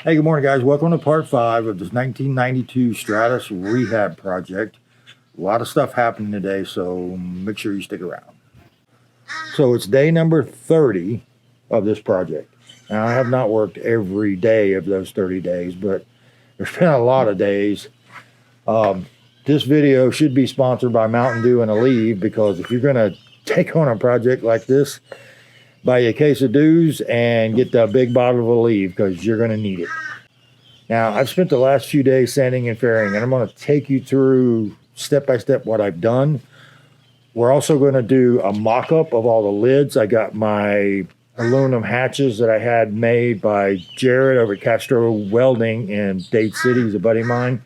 Hey, good morning, guys. Welcome to part 5 of this 1992 Stratos Rehab project. A lot of stuff happening today, so make sure you stick around. So it's day number 30 of this project. Now, I have not worked every day of those 30 days, but there's been a lot of days. This video should be sponsored by Mountain Dew and Aleve, because if you're going to take on a project like this, buy you a case of Dews and get the big bottle of Aleve, because you're going to need it. Now, I've spent the last few days sanding and fairing, and I'm going to take you through step by step what I've done. We're also going to do a mock-up of all the lids. I got my aluminum hatches that I had made by Jared over at Castro Welding in Dade City. He's a buddy of mine.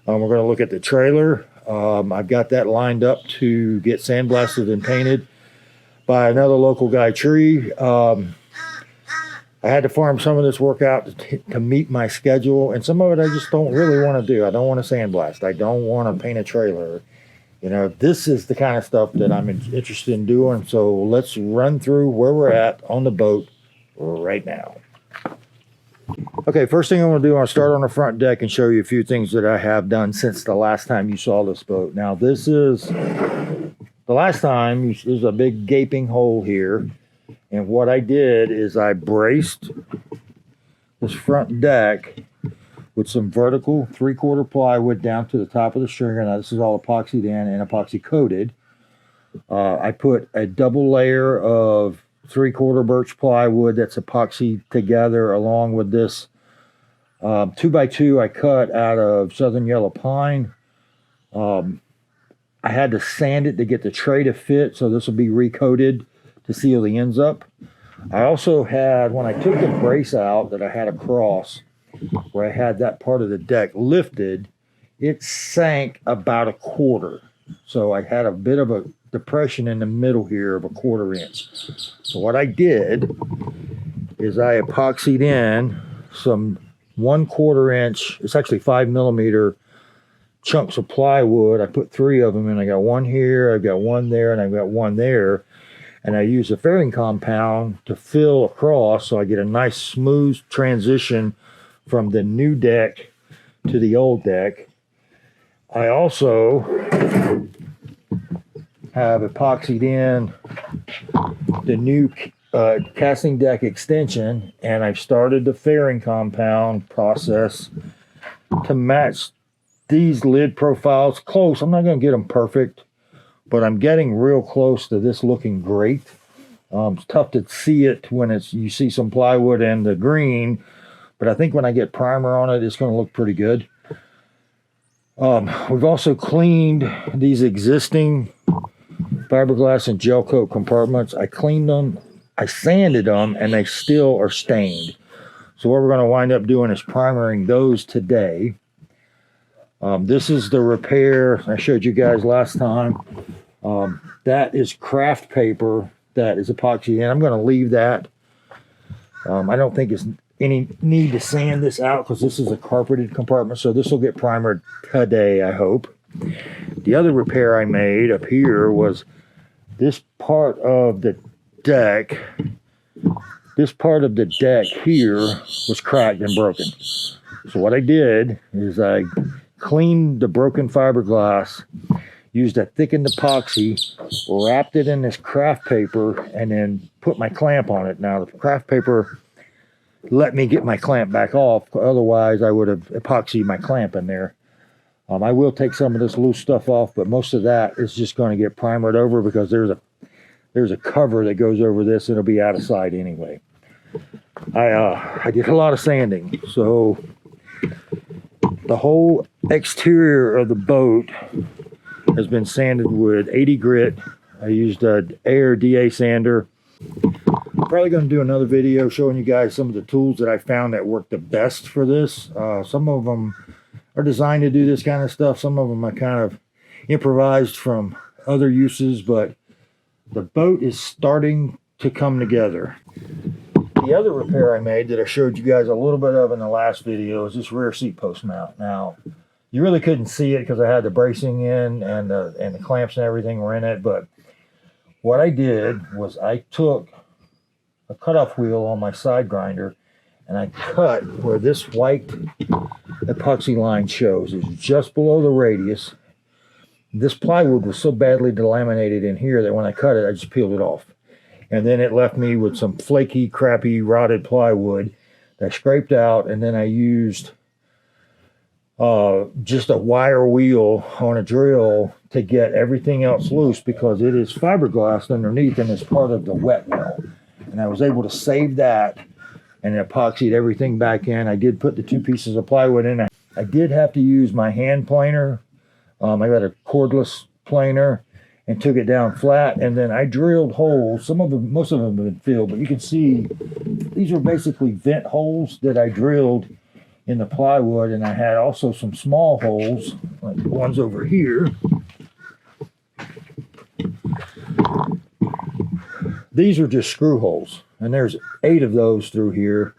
We're going to look at the trailer. I've got that lined up to get sandblasted and painted by another local guy, Tree. I had to farm some of this work out to meet my schedule, and some of it I just don't really want to do. I don't want to sandblast. I don't want to paint a trailer. You know, this is the kind of stuff that I'm interested in doing. So let's run through where we're at on the boat right now. Okay, first thing I'm going to do, I'm going to start on the front deck and show you a few things that I have done since the last time you saw this boat. Now, this is the last time. There's a big gaping hole here. And what I did is I braced this front deck with some vertical 3/4 plywood down to the top of the stringer. Now, this is all epoxied in and epoxy coated. I put a double layer of 3/4 birch plywood that's epoxy together along with this 2x2 I cut out of southern yellow pine. I had to sand it to get the tray to fit, so this will be recoated to seal the ends up. I also had, when I took the brace out that I had across, where I had that part of the deck lifted, it sank about 1/4. So I had a bit of a depression in the middle here of 1/4 inch. So what I did is I epoxied in some 1/4 inch, it's actually 5mm chunks of plywood. I put 3 of them in. I got one here, I've got one there, and I've got one there. And I use a fairing compound to fill across so I get a nice smooth transition from the new deck to the old deck. I also have epoxied in the new casting deck extension, and I've started the fairing compound process to match these lid profiles close. I'm not going to get them perfect, but I'm getting real close to this looking great. It's tough to see it when you see some plywood and the green, but I think when I get primer on it, it's going to look pretty good. We've also cleaned these existing fiberglass and gel coat compartments. I cleaned them, I sanded them, and they still are stained. So what we're going to wind up doing is primering those today. This is the repair I showed you guys last time. That is craft paper that is epoxy, and I'm going to leave that. I don't think it's any need to sand this out because this is a carpeted compartment, so this will get primered today, I hope. The other repair I made up here was this part of the deck. This part of the deck here was cracked and broken. So what I did is I cleaned the broken fiberglass, used a thickened epoxy, wrapped it in this craft paper, and then put my clamp on it. Now, the craft paper let me get my clamp back off. Otherwise, I would have epoxied my clamp in there. I will take some of this loose stuff off, but most of that is just going to get primered over because there's a cover that goes over this. It'll be out of sight anyway. I did a lot of sanding, so the whole exterior of the boat has been sanded with 80 grit. I used an Air DA sander. I'm probably going to do another video showing you guys some of the tools that I found that work the best for this. Some of them are designed to do this kind of stuff. Some of them I kind of improvised from other uses, but the boat is starting to come together. The other repair I made that I showed you guys a little bit of in the last video is this rear seat post mount. Now, you really couldn't see it because I had the bracing in and the clamps and everything were in it, but what I did was I took a cutoff wheel on my side grinder and I cut where this white epoxy line shows. It's just below the radius. This plywood was so badly delaminated in here that when I cut it, I just peeled it off. And then it left me with some flaky, crappy, rotted plywood that I scraped out, and then I used just a wire wheel on a drill to get everything else loose, because it is fiberglass underneath and it's part of the wet well. And I was able to save that and epoxied everything back in. I did put the 2 pieces of plywood in. I did have to use my hand planer. I got a cordless planer and took it down flat, and then I drilled holes. Most of them have been filled, but you can see these are basically vent holes that I drilled in the plywood, and I had also some small holes, like the ones over here. These are just screw holes, and there's 8 of those through here.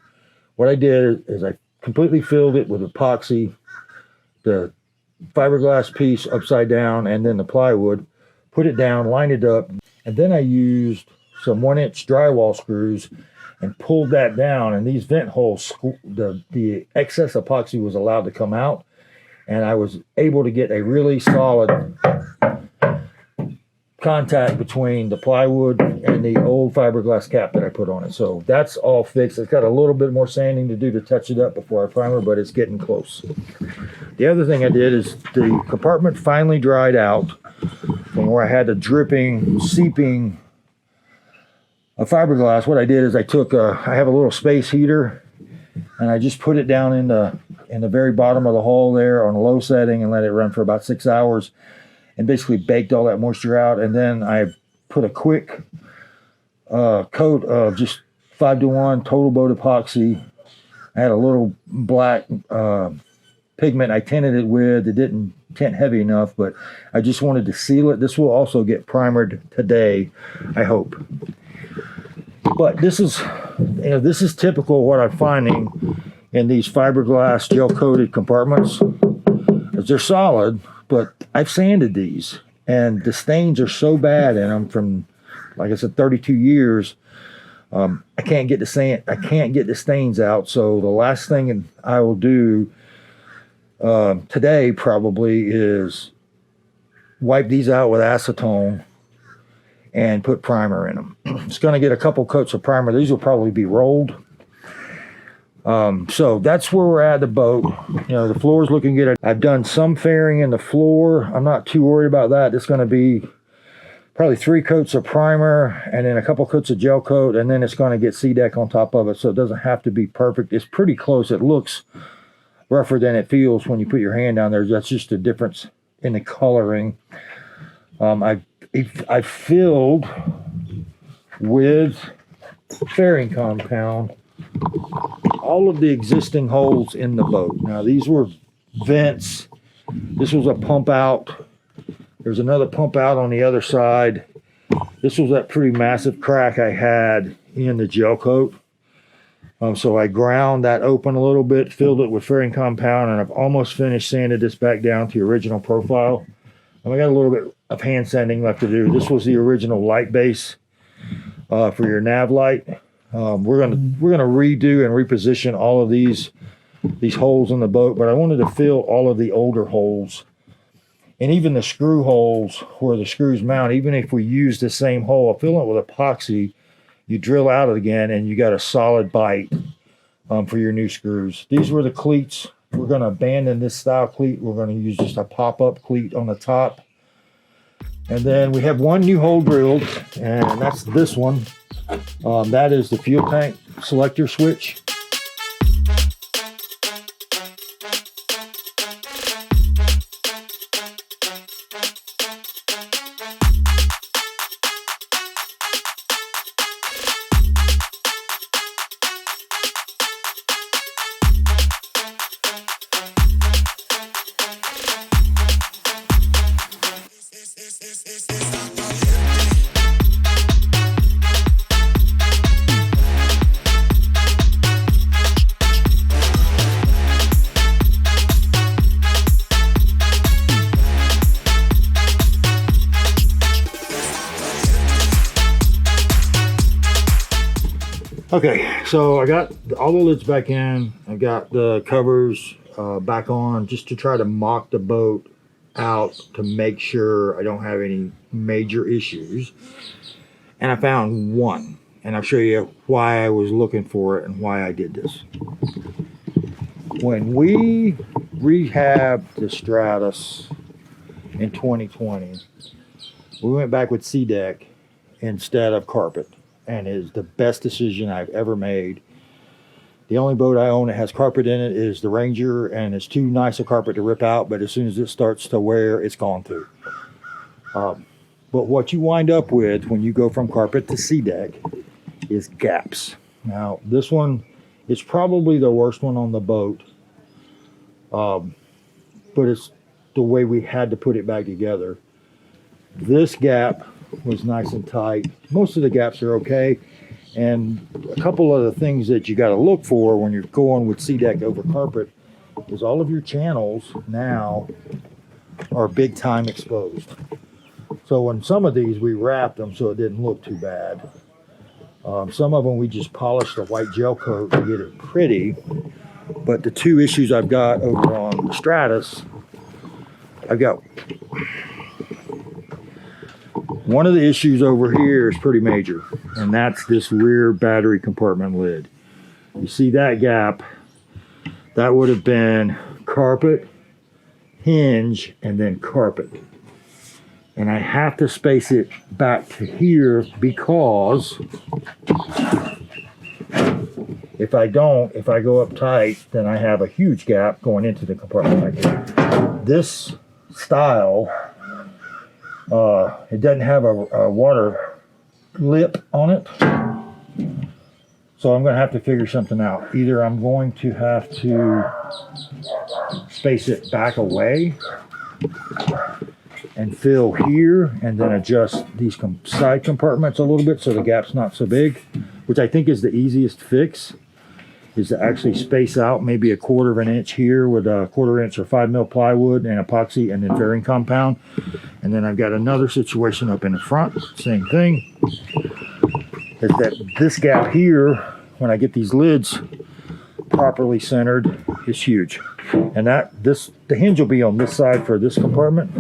What I did is I completely filled it with epoxy, the fiberglass piece upside down, and then the plywood, put it down, lined it up, and then I used some 1-inch drywall screws and pulled that down, and these vent holes, the excess epoxy was allowed to come out, and I was able to get a really solid contact between the plywood and the old fiberglass cap that I put on it. So that's all fixed. It's got a little bit more sanding to do to touch it up before I primer, but it's getting close. The other thing I did is the compartment finally dried out from where I had the dripping, seeping of fiberglass. What I did is I took I have a little space heater, and I just put it down in the very bottom of the hole there on a low setting and let it run for about 6 hours, and basically baked all that moisture out. And then I put a quick coat of just 5-to-1 total boat epoxy. I had a little black pigment I tinted it with. It didn't tint heavy enough, but I just wanted to seal it. This will also get primered today, I hope. But this is, this is typical of what I'm finding in these fiberglass gel-coated compartments. They're solid, but I've sanded these, and the stains are so bad in them from, like I said, 32 years. I can't get the stains out. So the last thing I will do today probably is wipe these out with acetone and put primer in them. It's going to get a couple coats of primer. These will probably be rolled. So that's where we're at the boat. The floor is looking good. I've done some fairing in the floor. I'm not too worried about that. It's going to be probably 3 coats of primer and then a couple coats of gel coat, and then it's going to get C-Deck on top of it, so it doesn't have to be perfect. It's pretty close. It looks rougher than it feels when you put your hand down there. That's just a difference in the coloring. I filled with fairing compound all of the existing holes in the boat. Now these were vents. This was a pump out. There's another pump out on the other side. This was that pretty massive crack I had in the gel coat. So I ground that open a little bit, filled it with fairing compound, and I've almost finished sanded this back down to the original profile. And I got a little bit of hand sanding left to do. This was the original light base for your nav light. We're gonna redo and reposition all of these holes in the boat, but I wanted to fill all of the older holes, and even the screw holes where the screws mount. Even if we use the same hole, I fill it with epoxy. You drill out it again, and you got a solid bite for your new screws. These were the cleats. We're going to abandon this style cleat. We're going to use just a pop-up cleat on the top. And then we have one new hole drilled, and that's this one. That is the fuel tank selector switch. Okay, so I got all the lids back in. I got the covers back on just to try to mock the boat out to make sure I don't have any major issues. And I found one, and I'll show you why I was looking for it and why I did this. When we rehabbed the Stratos in 2020, we went back with C-deck instead of carpet, and it is the best decision I've ever made. The only boat I own that has carpet in it is the Ranger, and it's too nice a carpet to rip out, but as soon as it starts to wear, it's gone too. But what you wind up with when you go from carpet to C-deck is gaps. Now, this one is probably the worst one on the boat, but it's the way we had to put it back together. This gap was nice and tight. Most of the gaps are okay. And a couple of the things that you got to look for when you're going with C-deck over carpet is all of your channels now are big time exposed. So on some of these, we wrapped them so it didn't look too bad. Some of them we just polished a white gel coat to get it pretty. But the two issues I've got over on the Stratos, I've got one of the issues over here is pretty major, and that's this rear battery compartment lid. You see that gap? That would have been carpet, hinge, and then carpet. And I have to space it back to here because if I don't, if I go up tight, then I have a huge gap going into the compartment right here. This style, it doesn't have a water lip on it. So I'm going to have to figure something out. Either I'm going to have to space it back away and fill here and then adjust these side compartments a little bit so the gap's not so big, which I think is the easiest fix, is to actually space out maybe a 1/4 of an inch here with a 1/4 inch or 5 mil plywood and epoxy and then fairing compound. And then I've got another situation up in the front, same thing, is that this gap here, when I get these lids properly centered, is huge. And the hinge will be on this side for this compartment,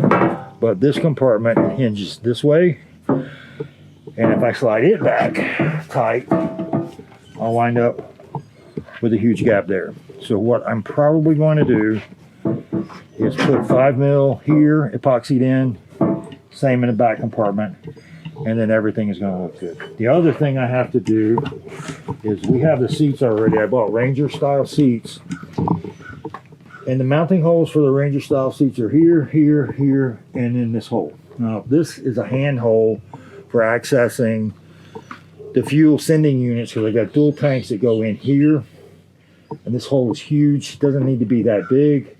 but this compartment hinges this way. And if I slide it back tight, I'll wind up with a huge gap there. So what I'm probably going to do is put 5 mil here, epoxied in, same in the back compartment, and then everything is going to look good. The other thing I have to do is we have the seats already. I bought Ranger style seats, and the mounting holes for the Ranger style seats are here, here, here, and in this hole. Now this is a hand hole for accessing the fuel sending units, because I've got dual tanks that go in here, and this hole is huge. It doesn't need to be that big.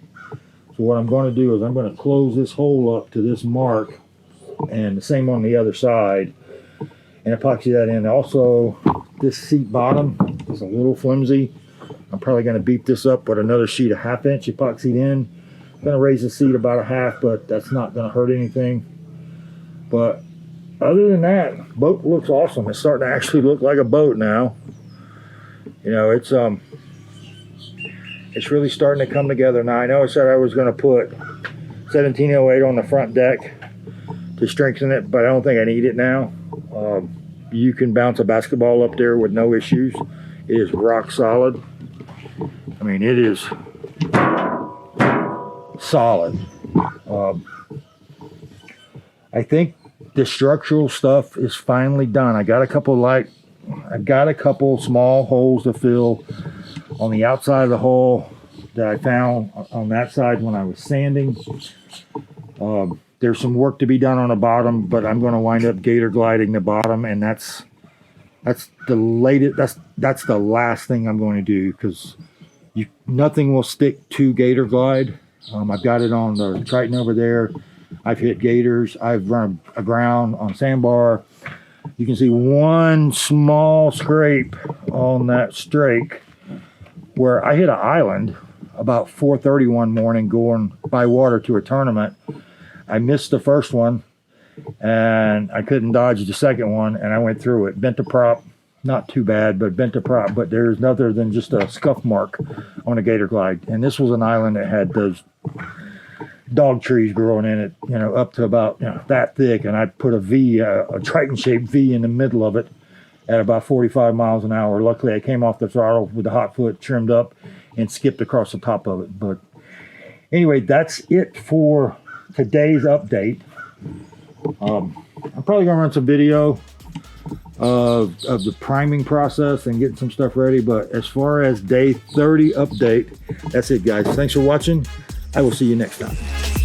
So what I'm going to do is I'm going to close this hole up to this mark, and the same on the other side, and epoxy that in. Also, this seat bottom is a little flimsy. I'm probably going to beat this up with another sheet of 1/2 inch epoxied in. I'm going to raise the seat about a half, but that's not going to hurt anything. But other than that, boat looks awesome. It's starting to actually look like a boat now. You know, it's really starting to come together now. I know I said I was going to put 1708 on the front deck to strengthen it, but I don't think I need it now. You can bounce a basketball up there with no issues. It is rock solid. I mean, it is solid. I think the structural stuff is finally done. I've got a couple small holes to fill on the outside of the hull that I found on that side when I was sanding. There's some work to be done on the bottom, but I'm going to wind up gator gliding the bottom, and that's the latest. That's the last thing I'm going to do, because nothing will stick to gator glide. I've got it on the Triton over there. I've hit gators. I've run aground on sandbar. You can see one small scrape on that strake where I hit an island about 4:30 one morning going by water to a tournament. I missed the first one, and I couldn't dodge the second one, and I went through it. Bent the prop, not too bad, but bent to prop. But there's nothing than just a scuff mark on a Gator Glide. And this was an island that had those dog trees growing in it, you know, up to about, you know, that thick. And I put a V, a Triton-shaped V in the middle of it at about 45 miles an hour. Luckily, I came off the throttle with the hot foot trimmed up and skipped across the top of it. But anyway, that's it for today's update. I'm probably gonna run some video of the priming process and getting some stuff ready. But as far as day 30 update, that's it, guys. Thanks for watching. I will see you next time.